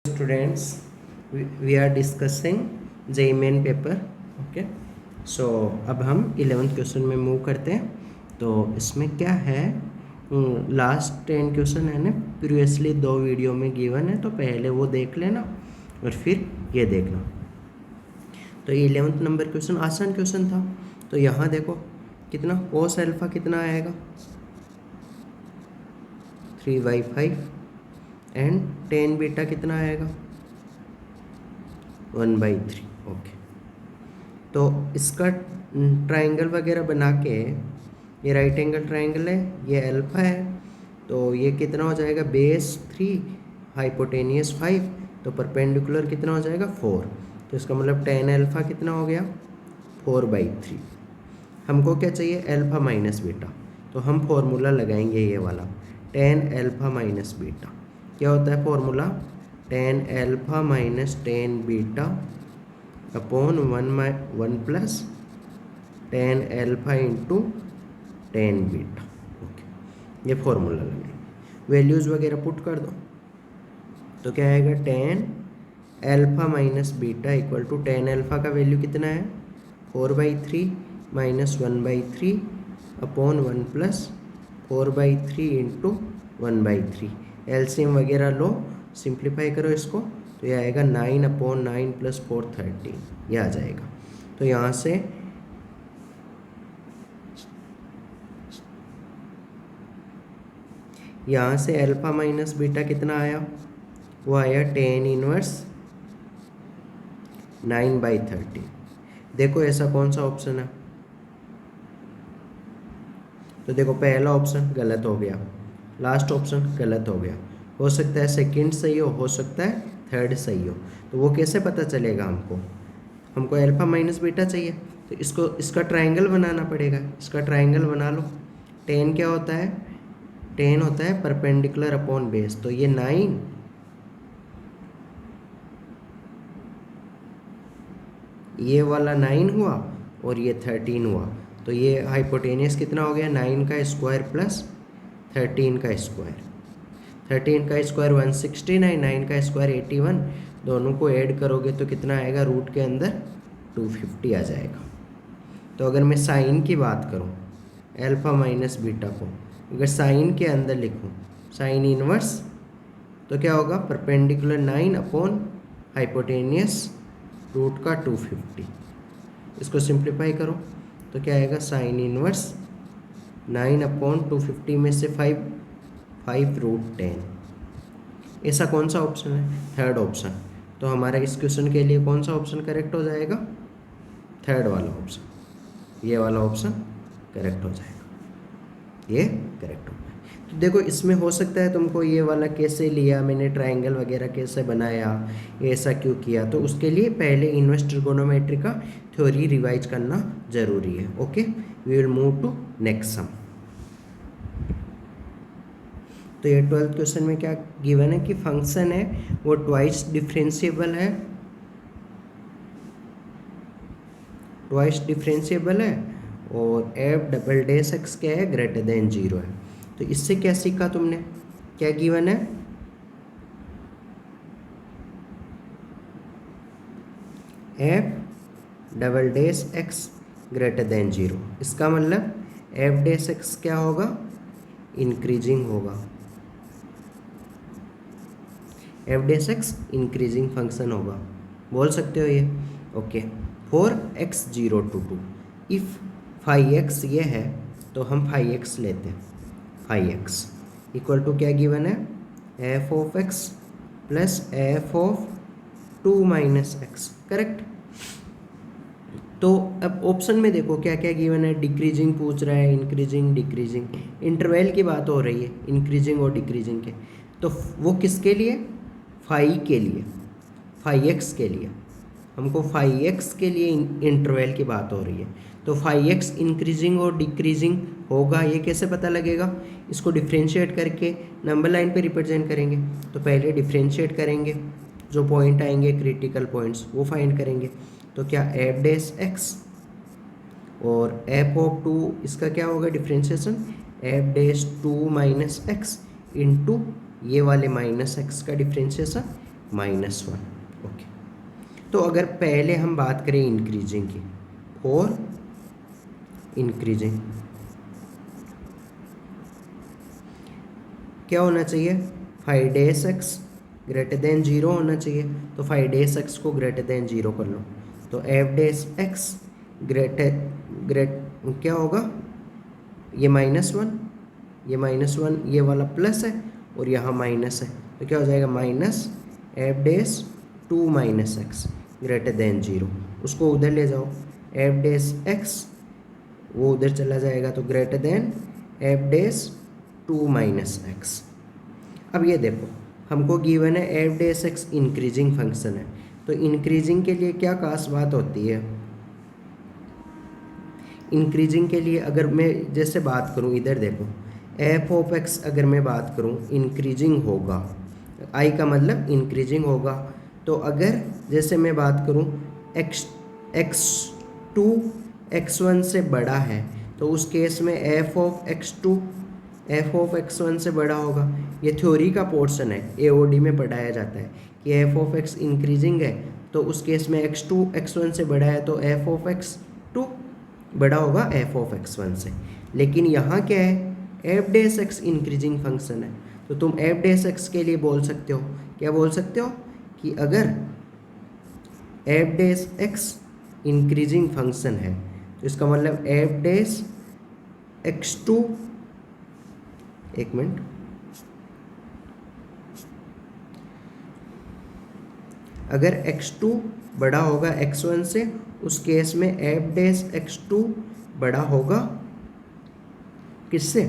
Students, we are discussing JEE Main paper. Okay, so अब हम 11th question में move करते हैं. तो इसमें क्या है, लास्ट 10 क्वेश्चन है ना, प्रीवियसली 2 वीडियो में गिवन है, तो पहले वो देख लेना और फिर ये देखना. तो 11th नंबर क्वेश्चन आसान क्वेश्चन था. तो यहाँ देखो कितना कोस अल्फा कितना आएगा 3/5 एंड टेन बीटा कितना आएगा 1/3. ओके, तो इसका ट्राइंगल वगैरह बना के, ये राइट एंगल ट्राइंगल है, ये अल्फा है, तो ये कितना हो जाएगा बेस 3 हाइपोटेनियस 5, तो परपेंडिकुलर कितना हो जाएगा 4. तो इसका मतलब टेन अल्फा कितना हो गया 4/3. हमको क्या चाहिए अल्फा माइनस बीटा, तो हम फॉर्मूला लगाएंगे ये वाला टेन अल्फा माइनस बीटा. क्या होता है formula ten alpha minus ten beta upon 1 plus ten alpha into ten beta. Okay, ये फॉर्मूला लगाएंगे. वैल्यूज़ वगैरह पुट कर दो, तो क्या आएगा ten alpha minus beta equal to ten alpha का वैल्यू कितना है 4/3 minus 1/3 upon 1 plus 4/3 into 1/3. LCM वगैरह लो, सिंप्लीफाई करो इसको, तो ये आएगा 9/9 प्लस 4 13, ये आ जाएगा. तो यहाँ से अल्फा माइनस बीटा कितना आया, वो आया टेन इनवर्स 9/13. देखो ऐसा कौन सा ऑप्शन है, तो देखो पहला ऑप्शन गलत हो गया, लास्ट ऑप्शन गलत हो गया. हो सकता है सेकंड सही हो सकता है थर्ड सही हो. तो वो कैसे पता चलेगा हमको अल्फा माइनस बीटा चाहिए, तो इसका ट्राइंगल बनाना पड़ेगा. इसका ट्राइंगल बना लो. टेन क्या होता है, टेन होता है परपेंडिकुलर अपॉन बेस. तो ये 9, ये वाला 9 हुआ और ये 13 हुआ. तो ये हाइपोटेनियस कितना हो गया 9 का स्क्वायर प्लस 13 का स्क्वायर. 13 का स्क्वायर 169, 9 का स्क्वायर 81. दोनों को ऐड करोगे तो कितना आएगा, रूट के अंदर 250 आ जाएगा. तो अगर मैं साइन की बात करूं अल्फा माइनस बीटा को, अगर साइन के अंदर लिखूं साइन इनवर्स, तो क्या होगा परपेंडिकुलर 9 अपॉन हाइपोटेनियस रूट का 250. इसको सिंप्लीफाई करो तो क्या आएगा साइन इनवर्स 9/250 में से 5 रूट 10. ऐसा कौन सा ऑप्शन है, थर्ड ऑप्शन. तो हमारा इस क्वेश्चन के लिए कौन सा ऑप्शन करेक्ट हो जाएगा, थर्ड वाला ऑप्शन. ये वाला ऑप्शन करेक्ट हो जाएगा, ये करेक्ट हो जाएगा. तो देखो इसमें हो सकता है तुमको ये वाला कैसे लिया मैंने, ट्राइंगल वगैरह कैसे बनाया, ऐसा क्यों किया, तो उसके लिए पहले इनवर्स ट्रिगोनोमेट्री का थ्योरी रिवाइज करना ज़रूरी है. Okay, we will move to next sum. तो ये 12th क्वेश्चन में क्या गिवन है कि फंक्शन है वो ट्वाइस डिफरेंशिएबल है, और एफ डबल डैश एक्स क्या है ग्रेटर देन 0 है. तो इससे क्या सीखा तुमने, क्या गिवन है F double dash x greater than 0. इसका मतलब एफ डैश एक्स क्या होगा, इंक्रीजिंग होगा. F dash x increasing function होगा, बोल सकते हो ये. Okay, for x 0 to 2, if 5x ये है तो हम 5x लेते हैं. 5x इक्वल टू क्या गिवन है F of x plus F of 2 minus x. Correct. तो अब ऑप्शन में देखो क्या क्या गिवन है, डिक्रीजिंग पूछ रहा है, इंक्रीजिंग, डिक्रीजिंग, इंटरवल की बात हो रही है इंक्रीजिंग और डिक्रीजिंग के. तो वो किसके लिए, 5 के लिए, 5x के लिए. हमको 5x के लिए इंटरवल की बात हो रही है. तो 5x इंक्रीजिंग और डिक्रीजिंग होगा, ये कैसे पता लगेगा, इसको डिफ्रेंशिएट करके नंबर लाइन पे रिप्रेजेंट करेंगे. तो पहले डिफ्रेंशिएट करेंगे, जो पॉइंट आएंगे क्रिटिकल पॉइंट्स वो फाइंड करेंगे. तो क्या एफ डैश एक्स और एफ ऑफ 2, इसका क्या होगा differentiation, F dash 2 minus x into ये वाले माइनस एक्स का डिफ्रेंशिएशन -1। ओके, तो अगर पहले हम बात करें इंक्रीजिंग की, फॉर इंक्रीजिंग क्या होना चाहिए, 5 ग्रेटर देन 0 होना चाहिए। तो 5 को ग्रेटर देन 0 कर लो, तो f ग्रेट क्या होगा, ये -1, ये -1, ये वाला प्लस है और यहाँ माइनस है, तो क्या हो जाएगा -f(2 - x) ग्रेटर देन 0। उसको उधर ले जाओ, f(x) वो उधर चला जाएगा, तो ग्रेटर देन f(2 - x)। अब ये देखो, हमको गिवन है f(x) इंक्रीजिंग फंक्शन है, तो इंक्रीजिंग के लिए क्या खास बात होती है, इंक्रीजिंग के लिए अगर मैं जैसे बात करूं, इधर देखो f(x) अगर मैं बात करूं इंक्रीजिंग होगा, i का मतलब इंक्रीजिंग होगा। तो अगर जैसे मैं बात करूं x2 x1 से बड़ा है, तो उस केस में f(x2) f(x1) से बड़ा होगा। ये थ्योरी का पोर्शन है, AOD में पढ़ाया जाता है कि f(x) इंक्रीजिंग है, तो उस केस में x2 x1 से बड़ा है, तो f(x2) बड़ा होगा f(x1) से। लेकिन यहाँ क्या है, f(x) इंक्रीजिंग फंक्शन है, तो तुम f(x) के लिए बोल सकते हो, क्या बोल सकते हो कि अगर f(x) इंक्रीजिंग फंक्शन है, तो इसका मतलब f(x2), एक मिनट, अगर x2 बड़ा होगा x1 से, उस केस में f(x2) बड़ा होगा किससे,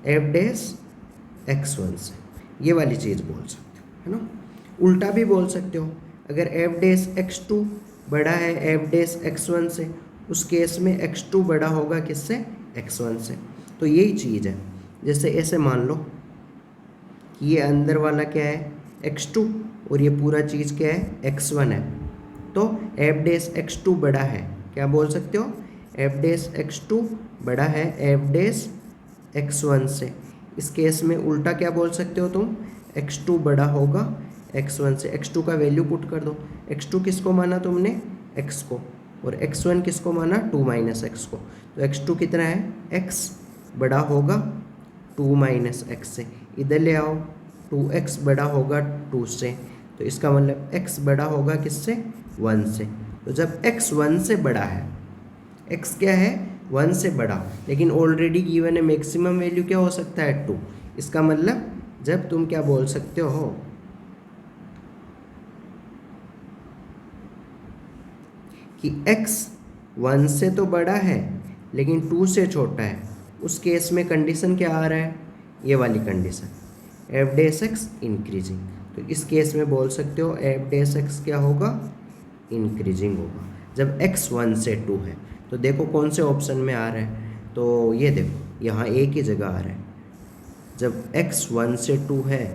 f(x1) से। ये वाली चीज़ बोल सकते हो, है ना। उल्टा भी बोल सकते हो, अगर f(x2) बड़ा है f(x1) से, उस केस में x2 बड़ा होगा किससे, x1 से। तो यही चीज़ है, जैसे ऐसे मान लो कि ये अंदर वाला क्या है, x2, और ये पूरा चीज़ क्या है, x1 है, तो f(x2) बड़ा है, क्या बोल सकते हो, f(x2) बड़ा है f(x1) से। इस केस में उल्टा क्या बोल सकते हो तुम, x2 बड़ा होगा x1 से। x2 का वैल्यू पुट कर दो, x2 किसको माना तुमने, x को, और x1 किसको माना, 2 - x को। तो x2 कितना है, x बड़ा होगा 2 - x से। इधर ले आओ, 2x बड़ा होगा 2 से, तो इसका मतलब x बड़ा होगा किससे, 1 से। तो जब x 1 से बड़ा है, x क्या है, 1 से बड़ा, लेकिन ऑलरेडी गिवन है मैक्सिमम वैल्यू क्या हो सकता है, 2। इसका मतलब जब तुम क्या बोल सकते हो कि x 1 से तो बड़ा है लेकिन 2 से छोटा है, उस केस में कंडीशन क्या आ रहा है, ये वाली कंडीशन, f(x) इंक्रीजिंग। तो इस केस में बोल सकते हो f(x) क्या होगा, इंक्रीजिंग होगा जब x 1 से 2 है। तो देखो कौन से ऑप्शन में आ रहा है, तो ये देखो यहाँ एक ही जगह आ रहा है, जब x 1 से 2 है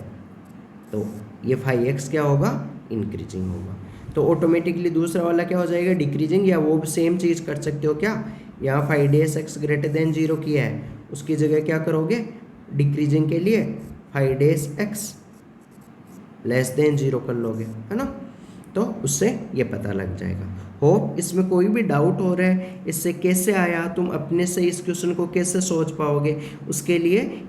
तो ये 5x क्या होगा, इंक्रीजिंग होगा। तो ऑटोमेटिकली दूसरा वाला क्या हो जाएगा, डिक्रीजिंग, या वो सेम चीज़ कर सकते हो क्या, यहाँ 5x ग्रेटर देन 0 किया है, उसकी जगह क्या करोगे, डिक्रीजिंग के लिए 5x लेस देन 0 कर लोगे, है ना। तो उससे ये पता लग जाएगा। होप इसमें कोई भी डाउट हो रहा है, इससे कैसे आया, तुम अपने से इस क्वेश्चन को कैसे सोच पाओगे, उसके लिए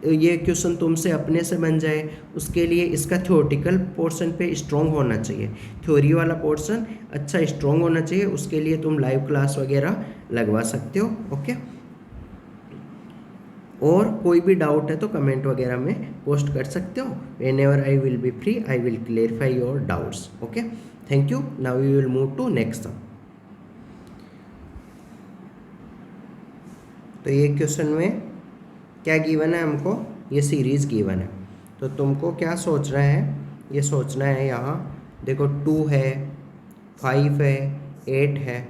ये क्वेश्चन तुमसे अपने से बन जाए, उसके लिए इसका थ्योरेटिकल पोर्शन पे स्ट्रॉन्ग होना चाहिए, थ्योरी वाला पोर्शन अच्छा स्ट्रॉन्ग होना चाहिए। उसके लिए तुम लाइव क्लास वगैरह लगवा सकते हो, ओके। और कोई भी डाउट है तो कमेंट वगैरह में पोस्ट कर सकते हो। Whenever I will be free I will clarify your doubts, okay. Thank you. Now we will move to next sum. तो ये क्वेश्चन में क्या गिवन है हमको, ये सीरीज गिवन है, तो तुमको क्या सोचना है, ये सोचना है, यहाँ देखो 2 है, 5 है, 8 है,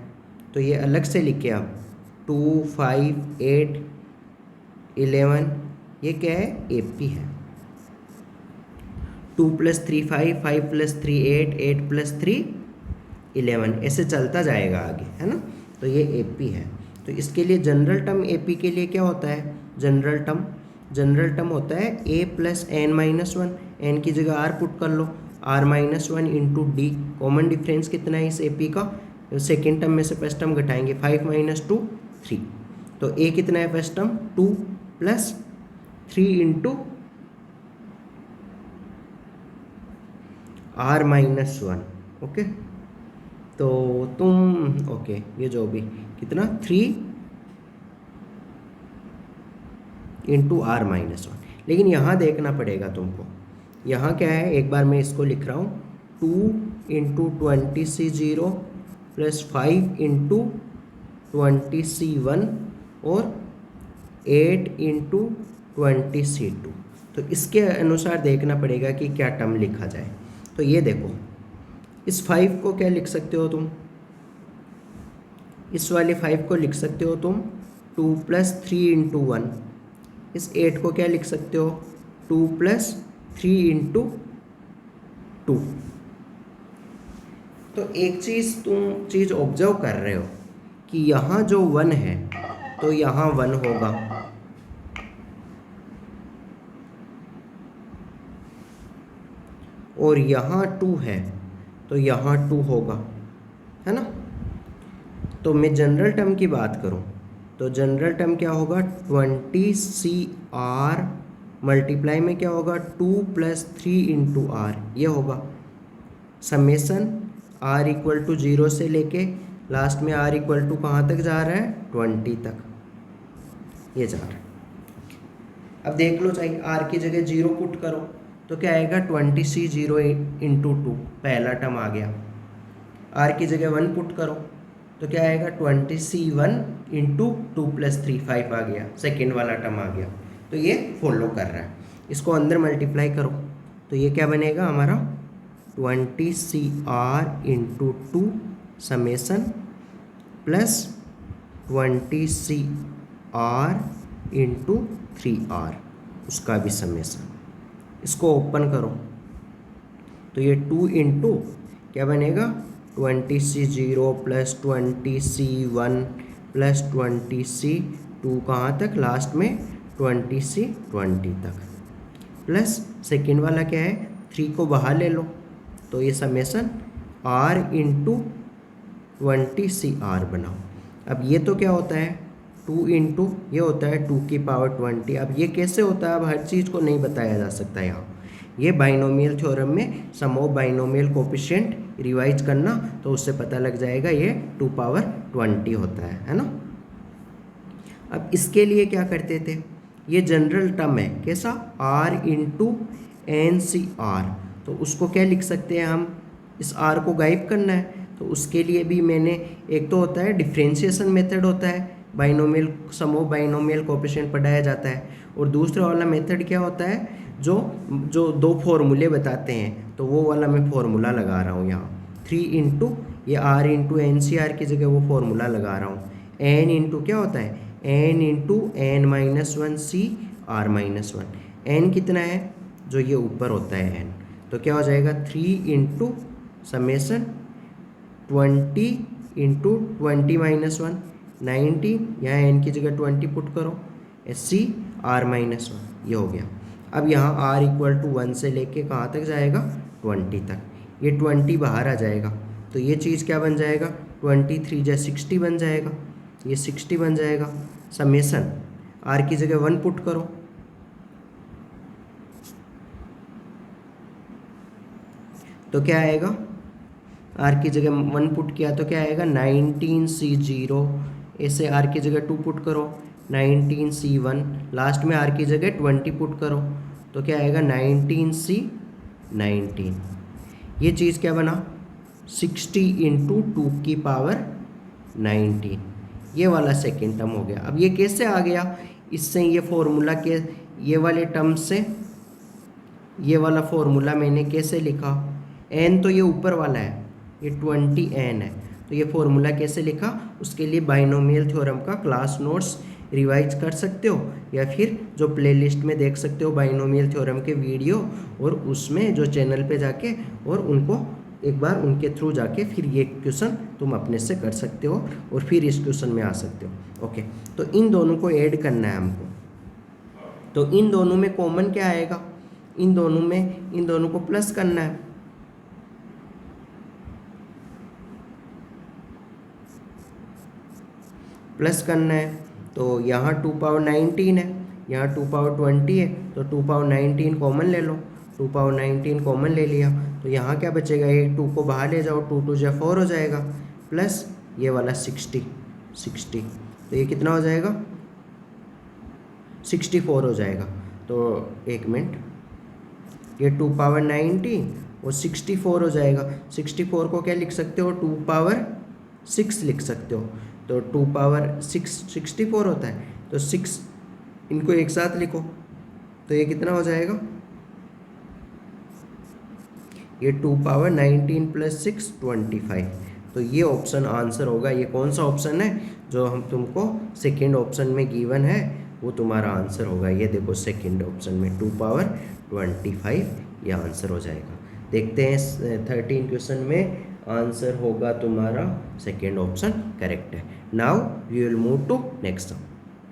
तो ये अलग से लिखे आप, 2 5 8 11, ये क्या है, AP है। 2 + 3 5, 5 + 3 8, 8 + 3 11, ऐसे चलता जाएगा आगे, है ना। तो ये AP है। तो इसके लिए जनरल टर्म AP के लिए क्या होता है, जनरल टर्म जनरल टर्म होता है a plus n minus one, n की जगह r पुट कर लो, r minus one into d. Common difference कितना है इस AP का, सेकेंड टर्म में से फर्स्ट टर्म घटाएंगे, 5 माइनस 2 3, तो a कितना है first term 2 plus 3 into r minus one. Okay, तो तुम ओके ये जो भी कितना 3 इंटू आर माइनस वन। लेकिन यहाँ देखना पड़ेगा तुमको, यहाँ क्या है, एक बार मैं इसको लिख रहा हूँ 2 into 20C0 plus 5 into 20C1 और 8 इंटू 20C2। तो इसके अनुसार देखना पड़ेगा कि क्या टर्म लिखा जाए। तो ये देखो, इस 5 को क्या लिख सकते हो तुम, इस वाले 5 को लिख सकते हो तुम 2 प्लस 3 इंटू 1। इस 8 को क्या लिख सकते हो 2 प्लस 3 इंटू 2। तो एक चीज़ ऑब्जर्व कर रहे हो कि यहाँ जो 1 है तो यहाँ 1 होगा, और यहाँ 2 है तो यहाँ 2 होगा, है ना। तो मैं जनरल टर्म की बात करूँ तो जनरल टर्म क्या होगा 20CR मल्टीप्लाई में क्या होगा 2 प्लस 3 इंटू आर, ये होगा समेसन r इक्वल टू 0 से लेके लास्ट में r इक्वल टू कहाँ तक जा रहा है 20 तक, ये जा रहा है। अब देख लो, चाहिए r की जगह 0 पुट करो तो क्या आएगा 20C0 इंटू 2, पहला टर्म आ गया। r की जगह 1 पुट करो तो क्या आएगा 20C1 इंटू 2 प्लस 3, 5 आ गया, सेकेंड वाला टर्म आ गया। तो ये फॉलो कर रहा है, इसको अंदर मल्टीप्लाई करो तो ये क्या बनेगा हमारा 20CR into 2 summation plus 20CR into 3R उसका भी समेसन। इसको ओपन करो तो ये 2 इंटू क्या बनेगा 20C0 plus 20C1 plus 20C2 कहाँ तक, लास्ट में 20C20 तक, प्लस सेकेंड वाला क्या है 3 को बाहर ले लो तो ये समेसन R इंटू 20CR बनाओ। अब ये तो क्या होता है 2 इंटू ये होता है 2 की पावर 20। अब ये कैसे होता है, अब हर चीज़ को नहीं बताया जा सकता यहाँ, ये बाइनोमियल थ्योरम में सम ऑफ बाइनोमियल कोफिशिएंट रिवाइज करना तो उससे पता लग जाएगा ये 2 पावर 20 होता है ना। अब इसके लिए क्या करते थे, ये जनरल टर्म है कैसा R इंटू NCR, तो उसको क्या लिख सकते हैं हम, इस R को गायब करना है तो उसके लिए भी मैंने, एक तो होता है डिफ्रेंशिएशन मेथड होता है, binomial sum of binomial coefficient पढ़ाया जाता है, और दूसरा वाला मेथड क्या होता है जो दो फॉर्मूले बताते हैं, तो वो वाला मैं फॉर्मूला लगा रहा हूँ यहाँ 3 इंटू ये R इंटू NCR की जगह वो फॉर्मूला लगा रहा हूँ, N इंटू क्या होता है N into N minus 1 CR minus 1। N कितना है जो ये ऊपर होता है N, तो क्या हो जाएगा 3 इंटू समेसन 20 इंटू 20 माइनस 1 90, यहाँ N की जगह 20 पुट करो CR माइनस 1, ये हो गया। अब यहाँ R इक्वल टू 1 से लेके कहाँ तक जाएगा 20 तक, ये 20 बाहर आ जाएगा तो ये चीज़ क्या बन जाएगा 23 जा 60 बन जाएगा, ये 60 बन जाएगा। समेसन R की जगह 1 पुट करो तो क्या आएगा, R की जगह 1 पुट किया तो क्या आएगा 19C0, ऐसे R की जगह 2 पुट करो 19C1, लास्ट में R की जगह 20 पुट करो तो क्या आएगा 19C19। ये चीज़ क्या बना 60 इंटू 2 की पावर 19, ये वाला सेकेंड टर्म हो गया। अब ये कैसे आ गया, इससे ये फॉर्मूला के ये वाले टर्म से ये वाला फॉर्मूला मैंने कैसे लिखा, n तो ये ऊपर वाला है, ये 20n है, तो ये फॉर्मूला कैसे लिखा, उसके लिए बाइनोमियल थ्योरम का क्लास नोट्स रिवाइज कर सकते हो या फिर जो प्लेलिस्ट में देख सकते हो बाइनोमियल थ्योरम के वीडियो, और उसमें जो चैनल पे जाके और उनको एक बार उनके थ्रू जाके फिर ये क्वेश्चन तुम अपने से कर सकते हो और फिर इस क्वेश्चन में आ सकते हो। ओके, तो इन दोनों को ऐड करना है हमको, तो इन दोनों में कॉमन क्या आएगा, इन दोनों को प्लस करना है, प्लस करना है। तो यहाँ 2 पावर 19 है, यहाँ 2 पावर 20 है, तो 2 पावर 19 कॉमन ले लो, 2 पावर 19 कॉमन ले लिया, तो यहाँ क्या बचेगा, ये 2 को बाहर ले जाओ, 2 2 जा 4 हो जाएगा, प्लस ये वाला 60, तो ये कितना हो जाएगा, 64 हो जाएगा। तो एक मिनट, ये 2 पावर 90 और 64 हो जाएगा। 64 को क्या लिख सकते हो, 2 पावर 6 लिख सकते हो। तो 2 पावर 6 64 होता है, तो 6 इनको एक साथ लिखो, तो ये कितना हो जाएगा, ये 2 पावर 19 प्लस 6 25। तो ये ऑप्शन आंसर होगा। ये कौन सा ऑप्शन है जो हम तुमको सेकेंड ऑप्शन में गिवन है, वो तुम्हारा आंसर होगा। ये देखो सेकेंड ऑप्शन में 2 पावर 25 ये आंसर हो जाएगा। देखते हैं 13 क्वेश्चन में आंसर होगा तुम्हारा सेकेंड ऑप्शन करेक्ट है। Now we will move to next.